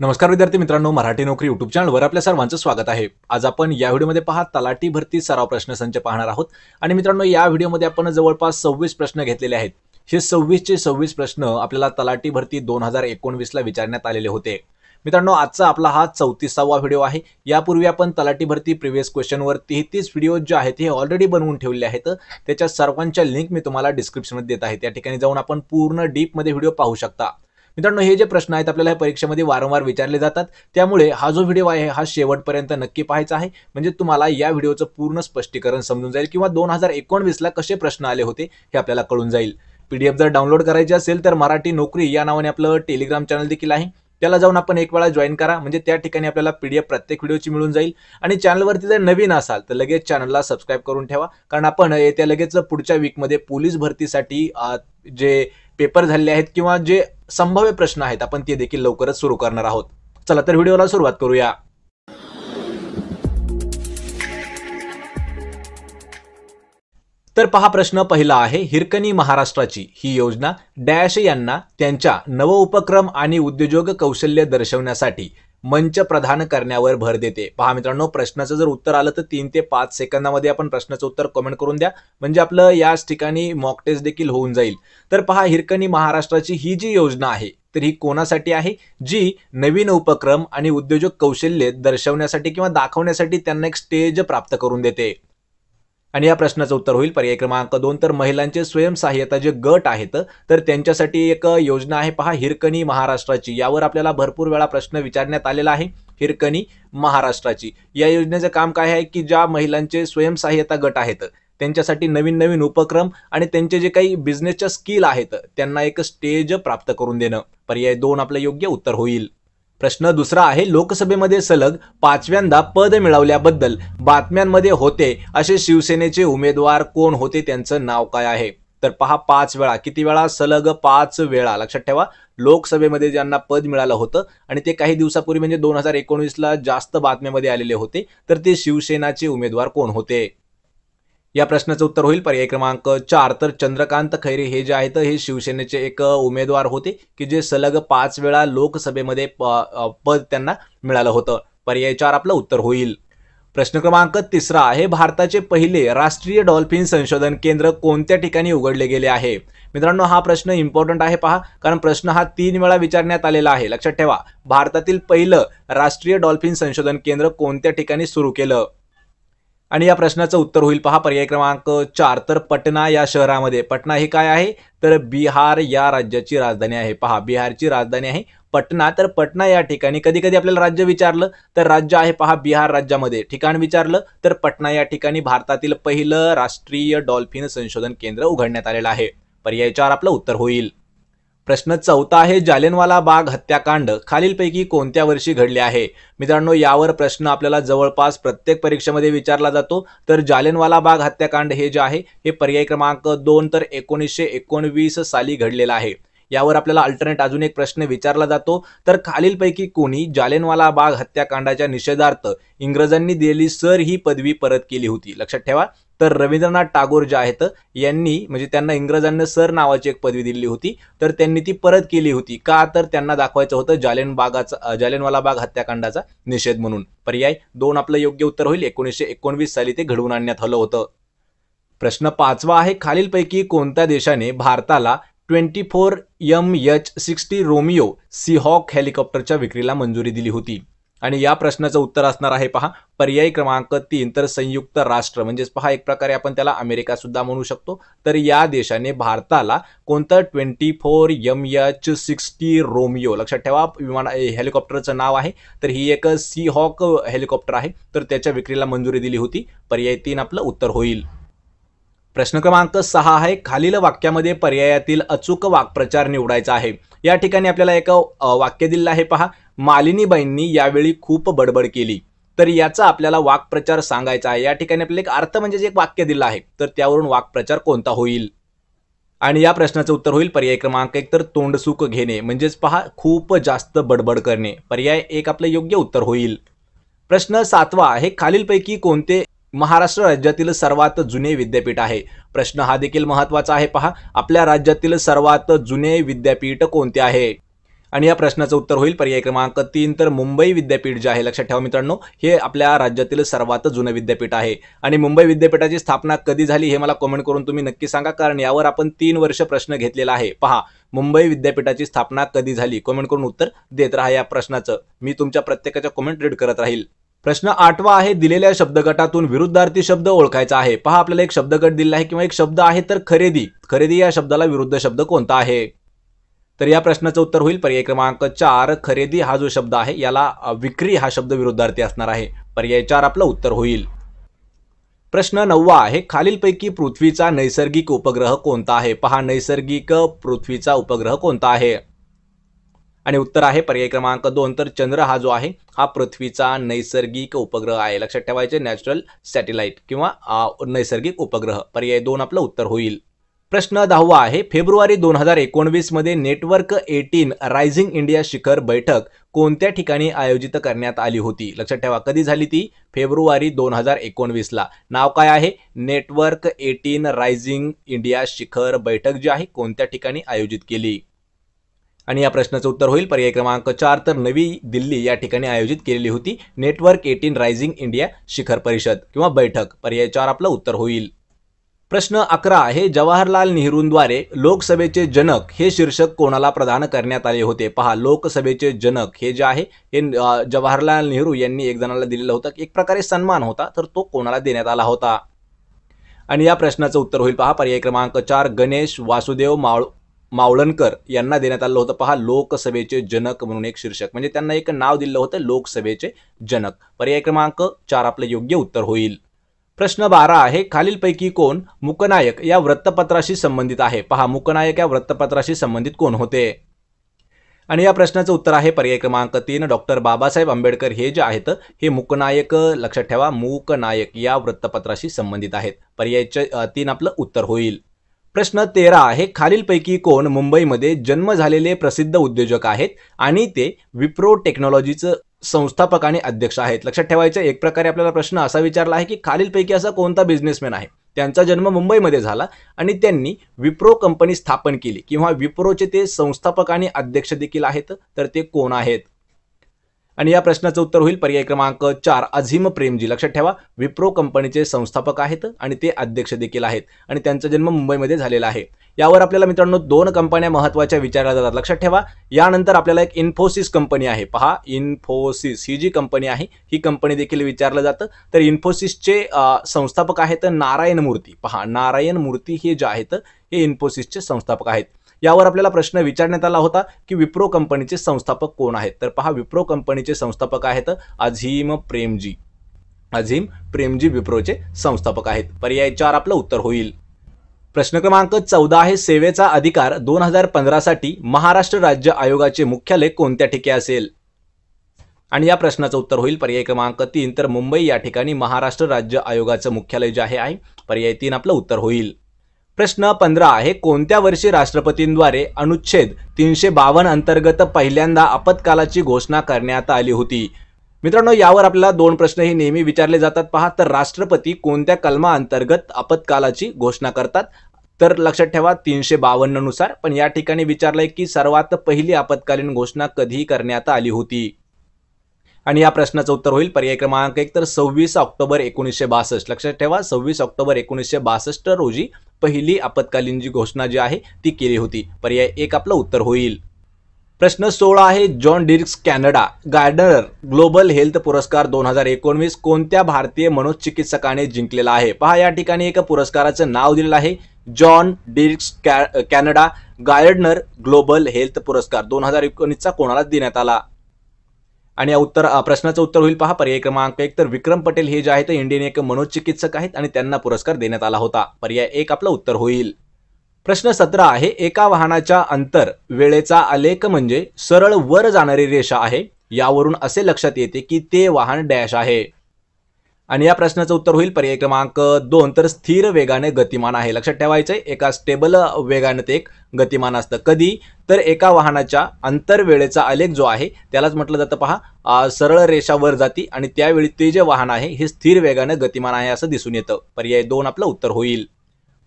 नमस्कार विद्यार्थी मित्रांनो, मराठी नोकरी यूट्यूब चॅनलवर आपल्या सर्वांचं स्वागत आहे। आज आपण या व्हिडिओमध्ये तलाठी भरती सराव प्रश्नसंच पाहणार आहोत। आणि मित्रांनो, या व्हिडिओमध्ये आपण जवळपास 26 प्रश्न घेतलेले आहेत। हे 26 चे 26 प्रश्न आपल्याला तलाठी भरती 2019 ला विचारण्यात आलेले होते। मित्रांनो, आजचा आपला हा 34वा व्हिडिओ आहे। यापूर्वी आपण तलाठी भरती प्रीवियस क्वेश्चनवर 33 व्हिडिओ जे आहेत हे ऑलरेडी बनवून ठेवले आहेत। त्याच्या सर्वांच्या लिंक मी तुम्हाला डिस्क्रिप्शन मध्ये देत आहे। त्या ठिकाणी जाऊन आपण पूर्ण डीप मध्ये व्हिडिओ पाहू शकता। मित्रांनो, हे जे प्रश्न आहेत आपल्याला परीक्षेमध्ये वारंवार विचारले जातात, त्यामुळे हा जो व्हिडिओ आहे हा शेवटपर्यंत नक्की पाहायचा आहे। म्हणजे तुम्हाला या व्हिडिओचं पूर्ण स्पष्टीकरण समजून जाईल किंवा 2019 ला कसे प्रश्न आले होते हे आपल्याला कळून जाईल। पीडीएफ जर डाउनलोड करायची असेल तर मराठी नोकरी या नावाने आपलं टेलिग्राम चॅनल देखील आहे। त्याला जाऊन आपण एक वेळा जॉइन करा, म्हणजे त्या ठिकाणी आपल्याला पीडीएफ प्रत्येक व्हिडिओची मिळून जाईल। आणि चॅनलवरती जर नवीन असाल तर लगेच चॅनलला सबस्क्राइब करून ठेवा, कारण आपण येत्या लगेच पुढच्या वीकमध्ये पोलीस भरतीसाठी जे पेपर झालेले आहेत किंवा जे संभाव्य प्रश्न आहेत आपण ते देखील लवकरच सुरू करणार आहोत। चला तर व्हिडिओला सुरुवात करूया। तर पहा, प्रश्न पहिला आहे, हिरकणी महाराष्ट्राची ही योजना डॅश यांना त्यांच्या नवउपक्रम आणि उद्योजक कौशल्य दर्शवण्यासाठी मंच प्रदान करण्यावर भर देते। पहा मित्रांनो, प्रश्नाचं जर उत्तर आलं तर 3 ते 5 सेकंदामध्ये आपण प्रश्नाचं उत्तर कमेंट करून द्या, म्हणजे आपलं याच ठिकाणी मॉक टेस्ट देखील होऊन जाईल। तर पहा, हिरकणी महाराष्ट्राची ही जी योजना आहे तर ही कोणासाठी आहे? जी नवीन उपक्रम आणि उद्योजक कौशल्य दर्शवण्यासाठी किंवा दाखवण्यासाठी त्यांना एक स्टेज प्राप्त करून देते। आणि या प्रश्नाचं उत्तर होईल पर्याय क्रमांक 2, तर महिलांचे स्वयंसहाय्यता जे गट आहेत तर त्यांच्यासाठी एक योजना आहे। पहा, हिरकणी महाराष्ट्राची, यावर आपल्याला भरपूर वेळा प्रश्न विचारण्यात आलेला आहे। हिरकणी महाराष्ट्राची या योजनेचं काम काय आहे की ज्या महिलांचे स्वयंसहाय्यता गट आहेत त्यांच्यासाठी नवीन नवीन उपक्रम आणि त्यांचे जे काही बिझनेसच्या स्किल आहेत त्यांना एक स्टेज प्राप्त करून देणं। पर्याय 2 आपलं योग्य उत्तर होईल। प्रश्न दुसरा आहे, लोकसभेमध्ये सलग 5व्यांदा पद मिळवल्याबद्दल बातम्यांमध्ये होते असे शिवसेनेचे उमेदवार कोण होते? त्यांचं नाव काय आहे? तर पहा, 5 वेळा, किती वेळा? सलग 5 वेळा। लक्षात ठेवा, लोकसभेमध्ये ज्यांना पद मिळालं होतं आणि ते काही दिवसापूर्वी म्हणजे 2019 ला जास्त बातम्यांमध्ये आलेले होते, तर ते शिवसेनाचे उमेदवार कोण होते? या प्रश्नाचं उत्तर होईल पर्याय क्रमांक 4, तर चंद्रकांत खैरे हे जे आहेत हे शिवसेनेचे एक उमेदवार होते की जे सलग 5 वेळा लोकसभेमध्ये पद त्यांना मिळालं होतं। पर्याय 4 आपलं उत्तर होईल। प्रश्न क्रमांक 3 आहे, भारताचे पहिले राष्ट्रीय डॉल्फिन संशोधन केंद्र कोणत्या ठिकाणी उघडले गेले आहे? मित्रांनो, हा प्रश्न इम्पॉर्टंट आहे पहा, कारण प्रश्न हा 3 वेळा विचारण्यात आलेला आहे। लक्षात ठेवा, भारतातील पहिलं राष्ट्रीय डॉल्फिन संशोधन केंद्र कोणत्या ठिकाणी सुरू केलं? आणि या प्रश्नाचं उत्तर होईल पहा पर्याय क्रमांक 4, तर पटना या शहरामध्ये। पटना हे काय आहे? तर बिहार या राज्याची राजधानी आहे। पहा, बिहारची राजधानी आहे पटना। तर पटना या ठिकाणी कधी कधी आपल्याला राज्य विचारलं तर राज्य आहे पहा बिहार राज्यामध्ये, ठिकाण विचारलं तर पटना या ठिकाणी भारतातील पहिलं राष्ट्रीय डॉल्फिन संशोधन केंद्र उघडण्यात आलेलं आहे। पर्याय 4 आपलं उत्तर होईल। प्रश्न 4 आहे, जालियनवाला बाग हत्याकांड खालीलपैकी कोणत्या वर्षी घडले आहे? मित्रांनो, यावर प्रश्न आपल्याला जवळपास प्रत्येक परीक्षेमध्ये विचारला जातो। तर जालियनवाला बाग हत्याकांड हे जे आहे हे पर्याय क्रमांक 2, तर 1919 साली घडलेला आहे। यावर आपल्याला अल्टरनेट अजून एक प्रश्न विचारला जातो, तर खालीलपैकी कोणी जालियनवाला बाग हत्याकांडाच्या निषेधार्थ इंग्रजांनी दिलेली सर ही पदवी परत केली होती? लक्षात ठेवा, तर रवींद्रनाथ टागोर जे आहेत यांनी, म्हणजे त्यांना इंग्रजांनी सर नावाची एक पदवी दिली होती, तर त्यांनी ती परत केली होती का? तर त्यांना दाखवायचं होतं जालियनवाला बाग हत्याकांडाचा निषेध म्हणून। पर्याय 2 आपलं योग्य उत्तर होईल। 1919 साली ते घडवून आणण्यात आलं होतं। प्रश्न 5 आहे, खालीलपैकी कोणत्या देशाने भारताला 24 MH-60 रोमियो सीहॉक हेलिकॉप्टरच्या विक्रीला मंजुरी दिली होती? आणि या प्रश्नाचं उत्तर असणार आहे पहा पर्याय क्रमांक 3, तर संयुक्त राष्ट्र, म्हणजेच पहा एक प्रकारे आपण त्याला अमेरिका सुद्धा म्हणू शकतो। तर या देशाने भारताला कोणतं 24 MH-60 रोमियो, लक्षात ठेवा विमान हेलिकॉप्टरचं नाव आहे, तर ही एक सीहॉक हेलिकॉप्टर आहे, तर त्याच्या विक्रीला मंजुरी दिली होती। पर्याय 3 आपलं उत्तर होईल। प्रश्न क्रमांक 6 आहे, खालील वाक्यामध्ये पर्यायातील अचूक वाक्प्रचार निवडायचा आहे। या ठिकाणी आपल्याला एक वाक्य दिलेलं आहे पहा, मालिनीबाईंनी यावेळी खूप बडबड केली। तर याचा आपल्याला वाक्प्रचार सांगायचा आहे। या ठिकाणी आपल्याला एक अर्थ म्हणजे एक वाक्य दिलं आहे, तर त्यावरून वाक्प्रचार कोणता होईल? आणि या प्रश्नाचं उत्तर होईल पर्याय क्रमांक 1, तर तोंडसुख घेणे, म्हणजेच पहा खूप जास्त बडबड करणे। पर्याय 1 आपलं योग्य उत्तर होईल। प्रश्न 7 आहे, खालीलपैकी कोणते महाराष्ट्र राज्यातील सर्वात जुने विद्यापीठ आहे? प्रश्न हा देखील महत्त्वाचा आहे पहा, आपल्या राज्यातील सर्वात जुने विद्यापीठ कोणते आहे? आणि या प्रश्नाचं उत्तर होईल पर्याय क्रमांक 3 तर मुंबई विद्यापीठ जे आहे, लक्षात ठेवा मित्रांनो, हे आपल्या राज्यातील सर्वात जुनं विद्यापीठ आहे. आणि मुंबई विद्यापीठाची स्थापना कधी झाली हे मला कमेंट करून तुम्ही नक्की सांगा, कारण यावर आपण 3 वर्ष प्रश्न घेतलेला आहे. पहा, मुंबई विद्यापीठाची स्थापना कधी झाली, कमेंट करून उत्तर देत राहा या प्रश्नाचं. मी तुमच्या प्रत्येकाच्या कमेंट रीड करत राहील. प्रश्न 8वा आहे, दिलेल्या शब्दगटातून विरुद्धार्थी शब्द ओळखायचा आहे. पहा, आपल्याला एक शब्दगट दिला आहे किंवा एक शब्द आहे, तर खरेदी. खरेदी या शब्दाला विरुद्ध शब्द कोणता आहे? तर या प्रश्नाचं उत्तर होईल पर्याय क्रमांक 4 खरेदी हा जो शब्द आहे याला विक्री हा शब्द विरुद्धार्थी असणार आहे. पर्याय 4 आपलं उत्तर होईल. प्रश्न 9वा आहे, खालीलपैकी पृथ्वीचा नैसर्गिक उपग्रह कोणता आहे? पहा, नैसर्गिक पृथ्वीचा उपग्रह कोणता आहे? आणि उत्तर आहे पर्याय क्रमांक 2 तर चंद्र हा जो आहे हा पृथ्वीचा नैसर्गिक उपग्रह आहे. लक्षात ठेवायचे, नॅचरल सॅटेलाइट किंवा नैसर्गिक उपग्रह. पर्याय 2 आपलं उत्तर होईल. प्रश्न 10वा आहे, फेब्रुवारी 2019 मध्ये नेटवर्क 18 रायझिंग इंडिया शिखर बैठक कोणत्या ठिकाणी आयोजित करण्यात आली होती? लक्षात ठेवा, कधी झाली ती? फेब्रुवारी 2019 ला. नाव काय आहे? नेटवर्क 18 रायझिंग इंडिया शिखर बैठक जी आहे कोणत्या ठिकाणी आयोजित केली? आणि या प्रश्नाचं उत्तर होईल पर्याय क्रमांक 4 तर नवी दिल्ली या ठिकाणी आयोजित केलेली होती नेटवर्क 18 रायझिंग इंडिया शिखर परिषद किंवा बैठक. पर्याय 4 आपलं उत्तर होईल. प्रश्न 11 आहे, जवाहरलाल नेहरूंद्वारे लोकसभेचे जनक हे शीर्षक कोणाला प्रदान करण्यात आले होते? पहा, लोकसभेचे जनक हे जे आहे हे जवाहरलाल नेहरू यांनी एक जणाला दिलेलं होतं, एक प्रकारे सन्मान होता, तर तो कोणाला देण्यात आला होता? आणि या प्रश्नाचं उत्तर होईल पहा पर्याय क्रमांक 4 गणेश वासुदेव मावळणकर यांना देण्यात आलं होतं. पहा, लोकसभेचे जनक म्हणून एक शीर्षक, म्हणजे त्यांना एक नाव दिलं होतं लोकसभेचे जनक. पर्याय क्रमांक 4 आपलं योग्य उत्तर होईल. प्रश्न 12 आहे, खालीलपैकी कोण मूकनायक या वृत्तपत्राशी संबंधित आहे? पहा, मूकनायक या वृत्तपत्राशी संबंधित कोण होते? आणि या प्रश्नाचं उत्तर आहे पर्याय क्रमांक 3 डॉक्टर बाबासाहेब आंबेडकर हे जे आहेत हे मूकनायक, लक्षात ठेवा, मूकनायक या वृत्तपत्राशी संबंधित आहेत. पर्याय 3 आपलं उत्तर होईल. प्रश्न 13 आहे, खालीलपैकी कोण मुंबईमध्ये जन्म झालेले प्रसिद्ध उद्योजक आहेत आणि ते विप्रो टेक्नॉलॉजीचं संस्थापक आणि अध्यक्ष आहेत? लक्षात ठेवायचं, एक प्रकारे आपल्याला प्रश्न असा विचारला आहे की खालीलपैकी असा कोणता बिझनेसमॅन आहे त्यांचा जन्म मुंबईमध्ये झाला आणि त्यांनी विप्रो कंपनी स्थापन केली किंवा विप्रोचे ते संस्थापक आणि अध्यक्ष देखील आहेत, तर ते कोण आहेत? आणि या प्रश्नाचं उत्तर होईल पर्याय क्रमांक 4 अझीम प्रेमजी. लक्षात ठेवा, विप्रो कंपनीचे संस्थापक आहेत आणि ते अध्यक्ष देखील आहेत आणि त्यांचा जन्म मुंबईमध्ये झालेला आहे. यावर आपल्याला मित्रांनो 2 कंपन्या महत्त्वाच्या विचारल्या जातात. लक्षात ठेवा, यानंतर आपल्याला एक इन्फोसिस कंपनी आहे. पहा, इन्फोसिस ही जी कंपनी आहे ही कंपनी देखील विचारलं जातं. तर इन्फोसिसचे संस्थापक आहेत नारायण मूर्ती. पहा, नारायण मूर्ती हे जे आहेत हे इन्फोसिसचे संस्थापक आहेत. यावर आपल्याला प्रश्न विचारण्यात आला होता की विप्रो कंपनीचे संस्थापक कोण आहेत? तर पहा, विप्रो कंपनीचे संस्थापक आहेत अझीम प्रेमजी. अझीम प्रेमजी विप्रोचे संस्थापक आहेत. पर्याय 4 आपलं उत्तर होईल. प्रश्न क्रमांक 14 आहे, सेवेचा अधिकार 2015 साठी महाराष्ट्र राज्य आयोगाचे मुख्यालय कोणत्या ठिकाणी असेल? आणि या प्रश्नाचं उत्तर होईल पर्याय क्रमांक 3 तर मुंबई या ठिकाणी महाराष्ट्र राज्य आयोगाचं मुख्यालय जे आहे पर्याय 3 आपलं उत्तर होईल. प्रश्न 15 आहे, कोणत्या वर्षी राष्ट्रपतींद्वारे अनुच्छेद 352 अंतर्गत पहिल्यांदा आपत्कालाची घोषणा करण्यात आली होती? मित्रांनो, यावर आपल्याला 2 प्रश्न हे नेहमी विचारले जातात. पहा, तर राष्ट्रपती कोणत्या कलमा अंतर्गत आपत्कालाची घोषणा करतात? तर लक्षात ठेवा 352 नुसार. पण या ठिकाणी विचारलंय की सर्वात पहिली आपत्कालीन घोषणा कधी करण्यात आली होती? आणि या प्रश्नाचं उत्तर होईल पर्याय क्रमांक 1 तर 26 ऑक्टोबर 1962. लक्षात ठेवा, 26 ऑक्टोबर 1962 रोजी पहिली आपत्कालीन जी घोषणा जी आहे ती केली होती. पर्याय 1 आपलं उत्तर होईल. प्रश्न 16 आहे, John Dirks Canada Gairdner Global Health पुरस्कार 2019 कोणत्या भारतीय मनोचिकित्सकाने जिंकलेला आहे? पहा, या ठिकाणी एक पुरस्काराचं नाव दिलेलं आहे John Dirks Canada Gairdner Global Health पुरस्कार 2019 कोणाला देण्यात आला? आणि या प्रश्नाचं उत्तर होईल पहा पर्याय क्रमांक 1 तर विक्रम पटेल हे जे आहेत इंडियन एक मनोचिकित्सक आहेत आणि त्यांना पुरस्कार देण्यात आला होता. पर्याय 1 आपलं उत्तर होईल. प्रश्न 17 आहे, एका वाहनाच्या अंतर वेळेचा आलेख म्हणजे सरळ वर जाणारी रेषा आहे. यावरून असे लक्षात येते की ते वाहन डॅश आहे. आणि या प्रश्नाचं उत्तर होईल पर्याय क्रमांक 2 तर स्थिर वेगाने गतिमान आहे. लक्षात ठेवायचंय, एका स्टेबल वेगाने ते एक गतिमान असतं. कधी? तर एका वाहनाच्या अंतर वेळेचा आलेख जो आहे त्यालाच म्हटलं जातं पहा सरळ रेषा वर जाती आणि त्यावेळी ते जे वाहन आहे हे स्थिर वेगाने गतिमान आहे असं दिसून येतं. पर्याय 2 आपलं उत्तर होईल.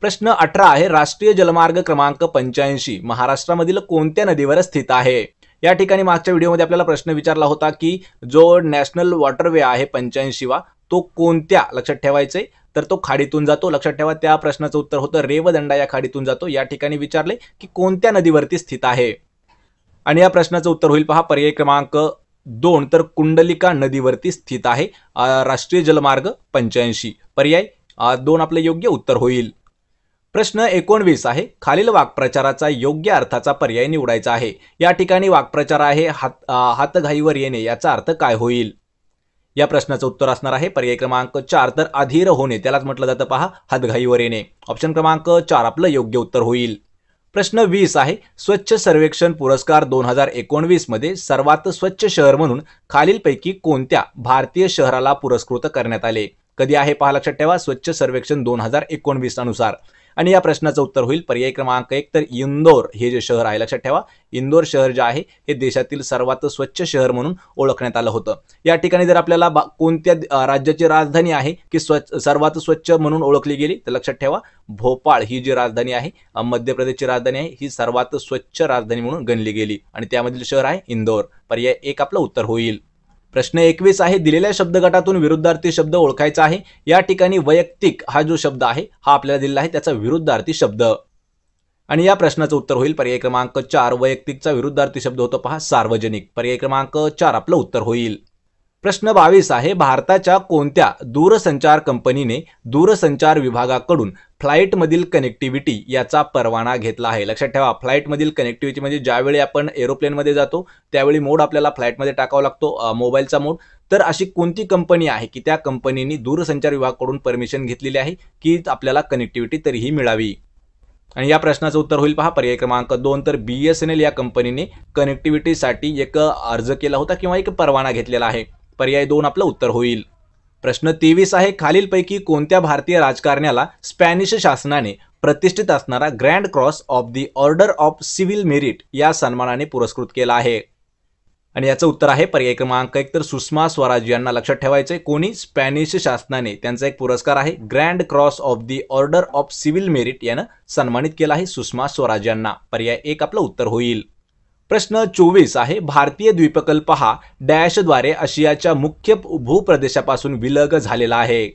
प्रश्न 18 आहे, राष्ट्रीय जलमार्ग क्रमांक 85 महाराष्ट्रामधील कोणत्या नदीवर स्थित आहे? या ठिकाणी मागच्या व्हिडिओमध्ये आपल्याला प्रश्न विचारला होता की जो नॅशनल वॉटरवे आहे 85 वा, तो कोणत्या, लक्षात ठेवायचे, तर तो खाडीतून जातो. लक्षात ठेवा, त्या प्रश्नाचं उत्तर होतं रेवदंडा या खाडीतून जातो. या ठिकाणी विचारले की कोणत्या नदीवरती स्थित आहे, आणि या प्रश्नाचं उत्तर होईल पहा पर्याय क्रमांक 2, तर कुंडलिका नदीवरती स्थित आहे राष्ट्रीय जलमार्ग 85. पर्याय 2 आपले योग्य उत्तर होईल. प्रश्न 19 आहे, खालील वाक्प्रचाराचा योग्य अर्थाचा पर्याय निवडायचा आहे. या ठिकाणी वाक्प्रचार आहे हातघाईवर येणे, याचा अर्थ काय होईल. या प्रश्नाचं उत्तर असणार आहे पर्याय क्रमांक 4, तर अधीर होणे, त्यालाच म्हटलं जातं पहा हातघाईवर येणे. ऑप्शन क्रमांक 4 आपलं योग्य उत्तर होईल. प्रश्न 20 आहे, स्वच्छ सर्वेक्षण पुरस्कार 2019 मध्ये सर्वात स्वच्छ शहर म्हणून खालीलपैकी कोणत्या भारतीय शहराला पुरस्कृत करण्यात आले. कधी आहे पहा, लक्षात ठेवा, स्वच्छ सर्वेक्षण 2019 अनुसार. आणि या प्रश्नाचं उत्तर होईल पर्याय क्रमांक 1, तर इंदोर हे जे शहर आहे, लक्षात ठेवा, इंदोर शहर जे आहे हे देशातील सर्वात स्वच्छ शहर म्हणून ओळखण्यात आलं होतं. या ठिकाणी जर आपल्याला कोणत्या राज्याची राजधानी आहे की सर्वात स्वच्छ म्हणून ओळखली गेली, तर लक्षात ठेवा, भोपाळ ही जी राजधानी आहे, मध्य प्रदेशची राजधानी आहे, ही सर्वात स्वच्छ राजधानी म्हणून गणली गेली, आणि त्यामधील शहर आहे इंदोर. पर्याय 1 आपलं उत्तर होईल. प्रश्न 21 आहे, दिलेल्या शब्दगटातून विरुद्धार्थी शब्द ओळखायचा आहे. या ठिकाणी वैयक्तिक हा जो शब्द आहे हा आपल्याला दिलेला आहे, त्याचा विरुद्धार्थी शब्द, आणि या प्रश्नाचं उत्तर होईल पर्याय क्रमांक 4. वैयक्तिकचा विरुद्धार्थी शब्द होतो पहा सार्वजनिक. पर्याय क्रमांक 4 आपलं उत्तर होईल. प्रश्न 22 आहे, भारताच्या कोणत्या दूरसंचार कंपनीने दूरसंचार विभागाकडून फ्लाईटमधील कनेक्टिव्हिटी याचा परवाना घेतला आहे. लक्षात ठेवा, फ्लाईटमधील कनेक्टिव्हिटी म्हणजे ज्यावेळी आपण एरोप्लेनमध्ये जातो त्यावेळी मोड आपल्याला फ्लाईटमध्ये टाकावा लागतो, मोबाईलचा मोड. तर अशी कोणती कंपनी आहे की त्या कंपनीने दूरसंचार विभागाकडून परमिशन घेतलेली आहे की आपल्याला कनेक्टिव्हिटी तरीही मिळावी. आणि या प्रश्नाचं उत्तर होईल पहा पर्याय क्रमांक 2, तर BSNL या कंपनीने कनेक्टिव्हिटीसाठी एक अर्ज केला होता किंवा एक परवाना घेतलेला आहे. पर्याय 2 आपलं उत्तर होईल. प्रश्न 23 आहे, खालीलपैकी कोणत्या भारतीय राजकारण्याला स्पॅनिश शासनाने प्रतिष्ठित असणारा grand cross of the order of civil merit या सन्मानाने पुरस्कृत केला आहे. आणि याचं उत्तर आहे पर्याय क्रमांक 1, तर सुषमा स्वराज यांना. लक्षात ठेवायचे, कोणी, स्पॅनिश शासनाने त्यांचा एक पुरस्कार आहे grand cross of the order of civil merit यानं सन्मानित केला आहे सुषमा स्वराज यांना. पर्याय 1 आपलं उत्तर होईल. प्रश्न 24 आहे, भारतीय द्वीपकल्प हा डॅशद्वारे आशियाच्या मुख्य भूप्रदेशापासून विलग झालेला आहे.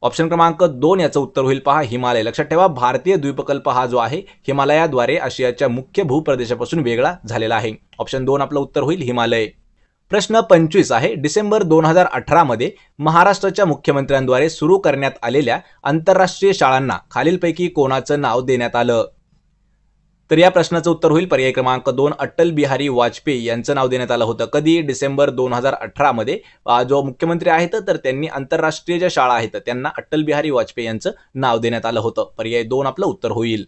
ऑप्शन क्रमांक 2 याचं उत्तर होईल पहा हिमालय. लक्षात ठेवा, भारतीय द्वीपकल्प हा जो आहे हिमालयाद्वारे आशियाच्या मुख्य भूप्रदेशापासून वेगळा झालेला आहे. ऑप्शन 2 आपलं उत्तर होईल हिमालय. प्रश्न 25 आहे, डिसेंबर 2018 मध्ये महाराष्ट्राच्या मुख्यमंत्र्यांद्वारे सुरू करण्यात आलेल्या आंतरराष्ट्रीय शाळांना खालीलपैकी कोणाचं नाव देण्यात आलं. तर या प्रश्नाचं उत्तर होईल पर्याय क्रमांक 2, अटल बिहारी वाजपेयी यांचं नाव देण्यात आलं होतं. कधी, डिसेंबर 2018 मध्ये जो मुख्यमंत्री आहेत तर त्यांनी आंतरराष्ट्रीय ज्या शाळा आहेत त्यांना अटल बिहारी वाजपेयी यांचं नाव देण्यात आलं होतं. पर्याय 2 आपलं उत्तर होईल.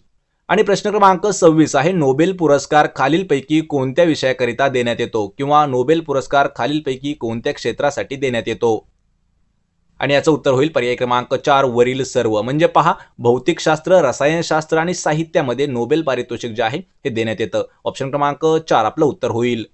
आणि प्रश्न क्रमांक 26 आहे, नोबेल पुरस्कार खालीलपैकी कोणत्या विषयाकरिता देण्यात येतो किंवा नोबेल पुरस्कार खालीलपैकी कोणत्या क्षेत्रासाठी देण्यात येतो. आणि याचं उत्तर होईल पर्याय क्रमांक 4, वरील सर्व. म्हणजे पहा, भौतिकशास्त्र, रसायनशास्त्र आणि साहित्यामध्ये नोबेल पारितोषिक जे आहे हे देण्यात येतं. ऑप्शन क्रमांक 4 आपलं उत्तर होईल.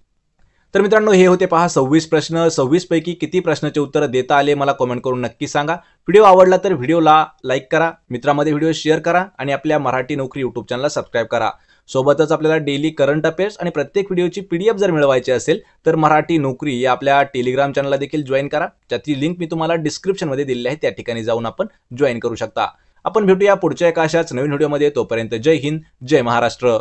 तर मित्रांनो, हे होते पहा 26 प्रश्न. 26 पैकी किती प्रश्नाचे उत्तर देता आले मला कमेंट करून नक्की सांगा. व्हिडिओ आवडला तर व्हिडिओला लाईक करा, मित्रांमध्ये व्हिडिओ शेअर करा आणि आपल्या मराठी नोकरी यूट्यूब चॅनलला सबस्क्राईब करा. सोबतच आपल्याला डेली करंट अफेअर्स आणि प्रत्येक व्हिडिओची PDF जर मिळवायची असेल तर मराठी नोकरी या आपल्या टेलिग्राम चॅनलला देखील जॉईन करा. त्याची लिंक मी तुम्हाला डिस्क्रिप्शनमध्ये दिलेली आहे, त्या ठिकाणी जाऊन आपण जॉईन करू शकता. आपण भेटूया पुढच्या एका अशाच नवीन व्हिडिओमध्ये. तोपर्यंत जय हिंद, जय महाराष्ट्र.